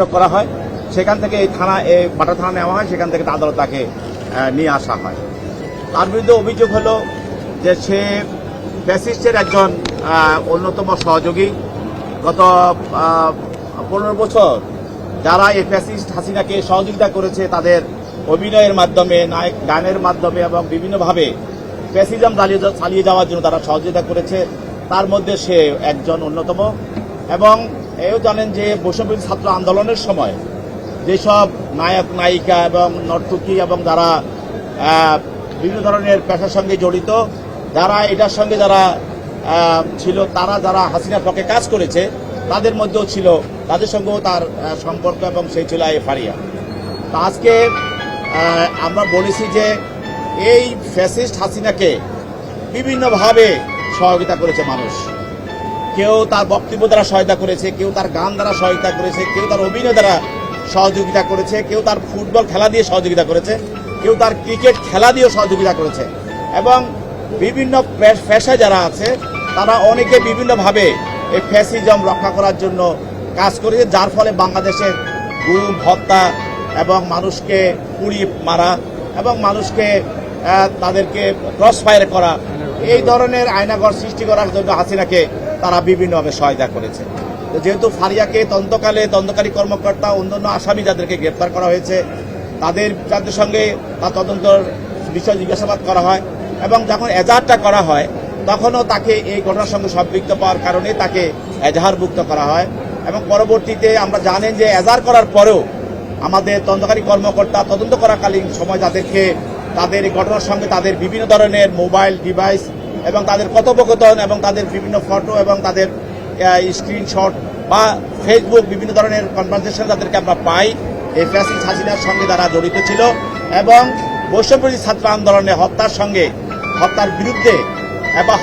আটক করা হয়। সেখান থেকে এই বাটা থানা নেওয়া হয়, সেখান থেকে আদালত তাকে নিয়ে আসা হয়। তার বিরুদ্ধে অভিযোগ হলো যে সে ফ্যাসিস্টের একজন অন্যতম সহযোগী। গত 15 বছর যারা এই ফ্যাসিস্ট হাসিনাকে সহযোগিতা করেছে, তাদের অভিনয়ের মাধ্যমে, নায়ক গানের মাধ্যমে এবং বিভিন্নভাবে ফ্যাসিজম চালিয়ে যাওয়ার জন্য তারা সহযোগিতা করেছে, তার মধ্যে সে একজন অন্যতম। এবং এও জানেন যে বৈষম্যবিরোধী ছাত্র আন্দোলনের সময় যেসব নায়ক নায়িকা এবং নর্তকী এবং যারা বিভিন্ন ধরনের পেশার সঙ্গে জড়িত, যারা এটার সঙ্গে যারা ছিল, তারা যারা হাসিনার পক্ষে কাজ করেছে, তাদের মধ্যেও ছিল, তাদের সঙ্গেও তার সম্পর্ক, এবং সেই ছিল ফারিয়া। তা আজকে আমরা বলেছি যে এই ফ্যাসিস্ট হাসিনাকে বিভিন্নভাবে সহযোগিতা করেছে মানুষ। কেউ তার বক্তব্য দ্বারা সহায়তা করেছে, কেউ তার গান দ্বারা সহায়তা করেছে, কেউ তার অভিনয় দ্বারা সহযোগিতা করেছে, কেউ তার ফুটবল খেলা দিয়ে সহযোগিতা করেছে, কেউ তার ক্রিকেট খেলা দিয়েও সহযোগিতা করেছে। এবং বিভিন্ন পেশায় যারা আছে তারা অনেকে বিভিন্নভাবে এই ফ্যাসিজম রক্ষা করার জন্য কাজ করেছে, যার ফলে বাংলাদেশের গুম, হত্যা এবং মানুষকে পুড়িয়ে মারা এবং মানুষকে তাদেরকে ক্রস ফায়ার করা, এই ধরনের আয়নাঘর সৃষ্টি করার জন্য হাসিনাকে তারা বিভিন্নভাবে সহায়তা করেছে। তো যেহেতু ফারিয়াকে তদন্তকারী কর্মকর্তা, অন্যান্য আসামি যাদেরকে গ্রেপ্তার করা হয়েছে, যাদের সঙ্গে তার তদন্তর বিষয় জিজ্ঞাসাবাদ করা হয়, এবং যখন এজাহারটা করা হয় তখনও তাকে এই ঘটনার সঙ্গে সম্পৃক্ত পাওয়ার কারণে তাকে এজাহারভুক্ত করা হয়। এবং পরবর্তীতে আমরা জানেন যে এজাহার করার পরেও আমাদের তদন্তকারী কর্মকর্তা তদন্ত করাকালীন সময় তাদের এই ঘটনার সঙ্গে তাদের বিভিন্ন ধরনের মোবাইল ডিভাইস এবং তাদের কথোপকথন এবং তাদের বিভিন্ন ফটো এবং তাদের স্ক্রিনশট বা ফেসবুক বিভিন্ন ধরনের কনভারসেশন তাদেরকে আমরা পাই, এই ফ্যাসিস্ট হাসিনার সঙ্গে যারা জড়িত ছিল এবং বৈষম্যবিরোধী ছাত্র আন্দোলনে হত্যার বিরুদ্ধে এবং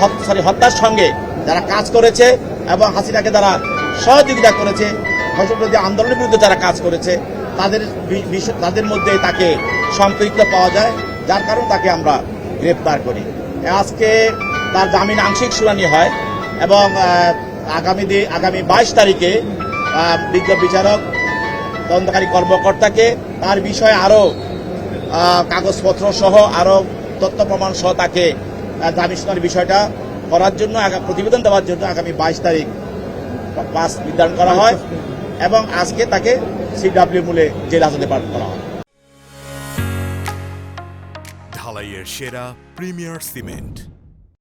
হত্যার সঙ্গে যারা কাজ করেছে এবং হাসিনাকে যারা সহযোগিতা করেছে, বৈষম্যবিরোধী আন্দোলনের বিরুদ্ধে যারা কাজ করেছে, তাদের মধ্যে তাকে সম্পৃক্ত পাওয়া যায়, যার কারণে তাকে আমরা গ্রেপ্তার করি। আজকে তার জামিন আংশিক শুনানি হয় এবং আগামী 22 তারিখে বিজ্ঞ বিচারক তদন্তকারী কর্মকর্তাকে তার বিষয়ে আরও কাগজপত্র সহ আরও তথ্য প্রমাণ সহ তাকে জামিন শুনানির বিষয়টা করার জন্য প্রতিবেদন দেওয়ার জন্য আগামী 22 তারিখ পাস নির্ধারণ করা হয় এবং আজকে তাকে সিডব্লিউ মূলে জেল হাজতে পাঠানো করা হয়। ঢালাইয়ের সেরা প্রিমিয়ার সিমেন্ট।